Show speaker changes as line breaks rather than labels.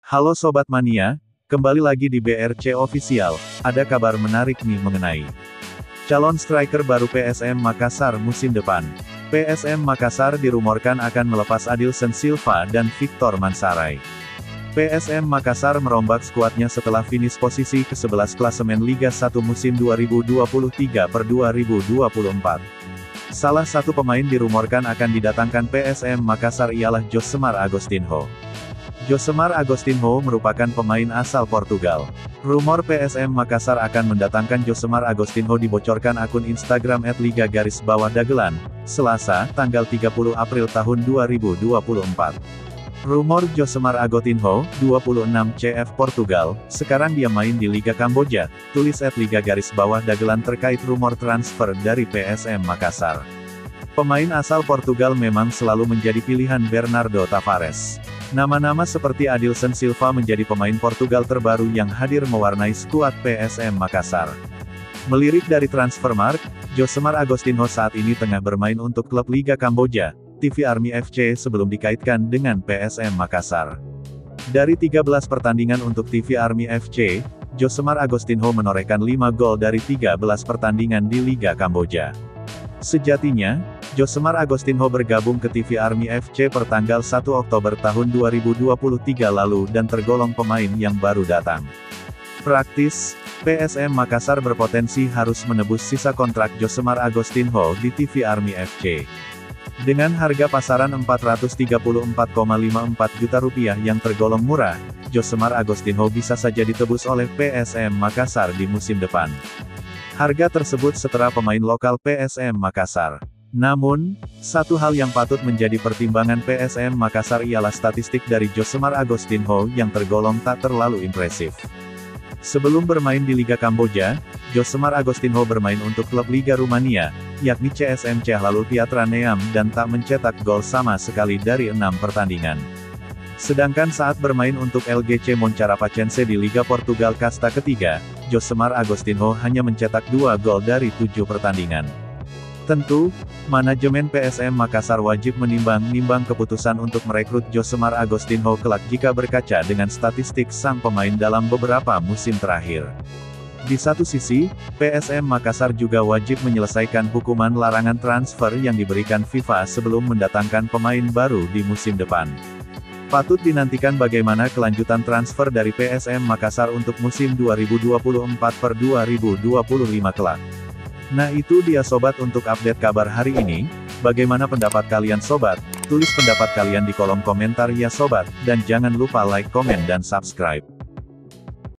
Halo Sobat Mania, kembali lagi di BRC Official. Ada kabar menarik nih mengenai calon striker baru PSM Makassar musim depan. PSM Makassar dirumorkan akan melepas Adilson Silva dan Victor Mansaray. PSM Makassar merombak skuadnya setelah finish posisi ke-11 klasemen Liga 1 musim 2023/2024. Salah satu pemain dirumorkan akan didatangkan PSM Makassar ialah Josemar Agostinho. Josemar Agostinho merupakan pemain asal Portugal. Rumor PSM Makassar akan mendatangkan Josemar Agostinho dibocorkan akun Instagram @liga_dagelan, Selasa, tanggal 30 April tahun 2024. Rumor Josemar Agostinho, 26 CF Portugal, sekarang dia main di Liga Kamboja, tulis @liga_dagelan terkait rumor transfer dari PSM Makassar. Pemain asal Portugal memang selalu menjadi pilihan Bernardo Tavares. Nama-nama seperti Adilson Silva menjadi pemain Portugal terbaru yang hadir mewarnai skuad PSM Makassar. Melirik dari Transfermarkt, Josemar Agostinho saat ini tengah bermain untuk klub Liga Kamboja, TV Army FC sebelum dikaitkan dengan PSM Makassar. Dari 13 pertandingan untuk TV Army FC, Josemar Agostinho menorehkan 5 gol dari 13 pertandingan di Liga Kamboja. Sejatinya, Josemar Agostinho bergabung ke TV Army FC pertanggal 1 Oktober tahun 2023 lalu dan tergolong pemain yang baru datang. Praktis, PSM Makassar berpotensi harus menebus sisa kontrak Josemar Agostinho di TV Army FC. Dengan harga pasaran Rp434,54 juta yang tergolong murah, Josemar Agostinho bisa saja ditebus oleh PSM Makassar di musim depan. Harga tersebut setara pemain lokal PSM Makassar. Namun, satu hal yang patut menjadi pertimbangan PSM Makassar ialah statistik dari Josemar Agostinho yang tergolong tak terlalu impresif. Sebelum bermain di Liga Kamboja, Josemar Agostinho bermain untuk klub Liga Rumania, yakni CSM Cehlalu Piatra Neam dan tak mencetak gol sama sekali dari 6 pertandingan. Sedangkan saat bermain untuk LGC Moncharapacense di Liga Portugal kasta ketiga, Josemar Agostinho hanya mencetak 2 gol dari 7 pertandingan. Tentu, manajemen PSM Makassar wajib menimbang-nimbang keputusan untuk merekrut Josemar Agostinho kelak jika berkaca dengan statistik sang pemain dalam beberapa musim terakhir. Di satu sisi, PSM Makassar juga wajib menyelesaikan hukuman larangan transfer yang diberikan FIFA sebelum mendatangkan pemain baru di musim depan. Patut dinantikan bagaimana kelanjutan transfer dari PSM Makassar untuk musim 2024/2025 kelak. Nah itu dia sobat untuk update kabar hari ini. Bagaimana pendapat kalian sobat? Tulis pendapat kalian di kolom komentar ya sobat, dan jangan lupa like, komen dan subscribe.